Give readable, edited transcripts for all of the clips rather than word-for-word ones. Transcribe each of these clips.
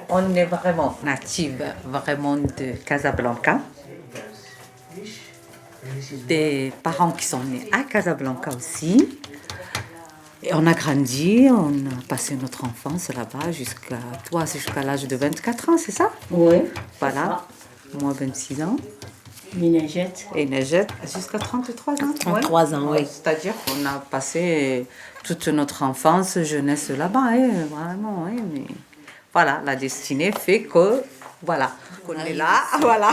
On est vraiment native, vraiment de Casablanca. Des parents qui sont nés à Casablanca aussi. Et on a grandi, on a passé notre enfance là-bas jusqu'à l'âge de 24 ans, c'est ça? Oui. Voilà, moi 26 ans. Et Najette jusqu'à 33 ans. 33 ans, oui. C'est-à-dire qu'on a passé toute notre enfance, jeunesse là-bas, vraiment. Mais voilà, la destinée fait que, voilà, qu'on est là, voilà,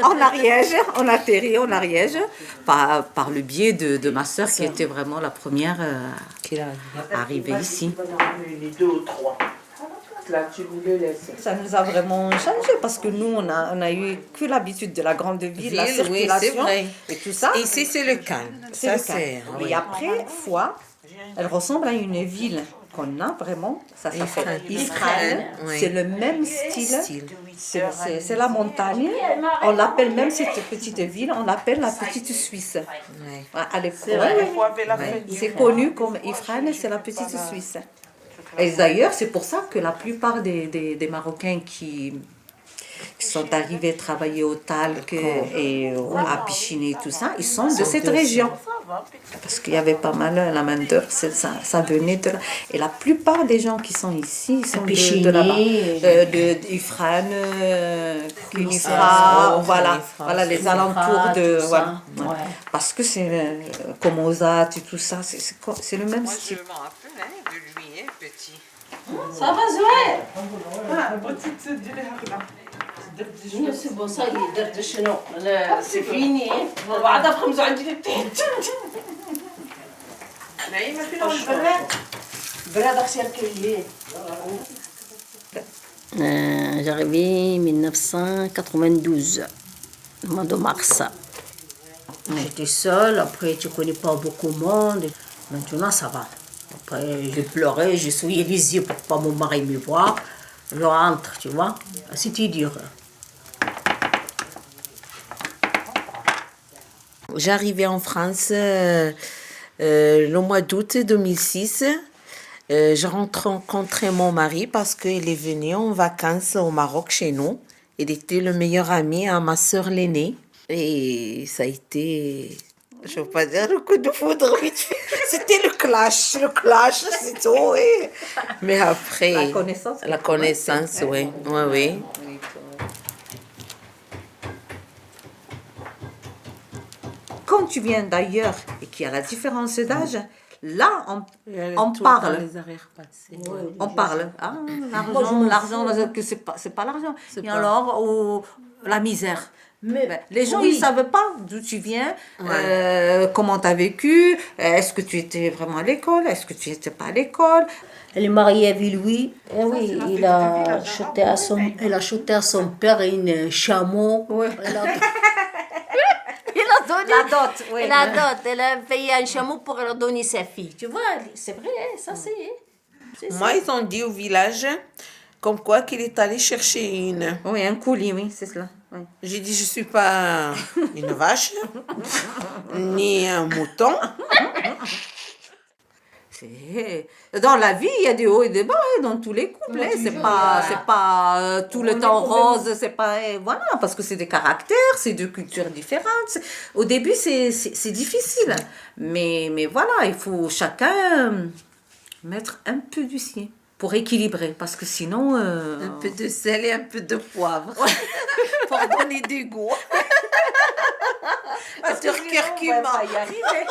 en Ariège, on atterrit en Ariège par le biais de ma sœur qui était vraiment la première à arriver ici. Les deux ou trois. Là, tu voulais laisser. Ça nous a vraiment changé parce que nous, on a eu que l'habitude de la grande ville, la circulation, oui, c'est vrai. et tout ça. Ici, c'est le calme. C'est le cas. Et après, Foix, elle ressemble à une ville qu'on a vraiment. Ça s'appelle Ifrane. Oui. C'est le même style. C'est la montagne. On l'appelle même cette petite ville, on l'appelle la petite Suisse. Oui. À l'époque, Oui. c'est connu comme Ifrane, c'est la petite Suisse. Et d'ailleurs, c'est pour ça que la plupart des Marocains qui sont arrivés travailler au Talc et à Pichini et tout ça, ils sont de cette région. Parce qu'il y avait pas mal la main d'œuvre, ça venait de là. Et la plupart des gens qui sont ici, ils sont de là-bas. Ifrane, Kinifra, voilà les alentours de... Voilà. Ouais. Parce que c'est comme Ozat et tout ça, c'est le même Moi, style. je me rappelle de lui, petit. Ça va, Zoué? C'est bon, ça y est, درت شنو؟ C'est fini. بعد خمسة عندي التيت. نعيمة فين البراد؟ براد أخسر كليه. J'ai arrivé en 1992, au mois de mars. J'étais seule, après tu connais pas beaucoup de monde. Maintenant ça va. Après j'ai pleuré, j'ai souillé les yeux pour pas mon mari me voir. Je rentre, tu vois. C'était dur. J'arrivais en France le mois d'août 2006. Je rencontrais mon mari parce qu'il est venu en vacances au Maroc chez nous. Il était le meilleur ami à ma sœur l'aînée. Et ça a été, je ne veux pas dire le coup de foudre vite fait. C'était le clash, c'est tout. Oui. Mais après, la connaissance, oui. Quand tu viens d'ailleurs et qu'il y a la différence d'âge, là, on parle. On parle. Ah, l'argent, que c'est pas l'argent. Et alors, la misère. Mais les gens, ils savent pas d'où tu viens, comment tu as vécu, est-ce que tu étais vraiment à l'école, est-ce que tu n'étais pas à l'école. Elle est mariée avec lui. Et oui, il a acheté à son père un chameau. Ouais. Il a donné La dot, oui. la dot. Elle a payé un chameau pour leur donner sa fille. Tu vois, c'est vrai, ça c'est. Moi, ils ont dit au village comme quoi qu'il est allé chercher une. Oui, un coulis, oui, c'est cela. Oui. J'ai dit, je suis pas une vache, ni un mouton. Dans la vie, il y a des hauts et des bas, dans tous les couples. C'est pas tout le temps rose, c'est pas voilà, parce que c'est des caractères, c'est deux cultures différentes. Au début, c'est difficile, mais voilà, il faut chacun mettre un peu du sien pour équilibrer, parce que sinon Un peu de sel et un peu de poivre pour donner du goût. parce que sinon, on va pas y arriver.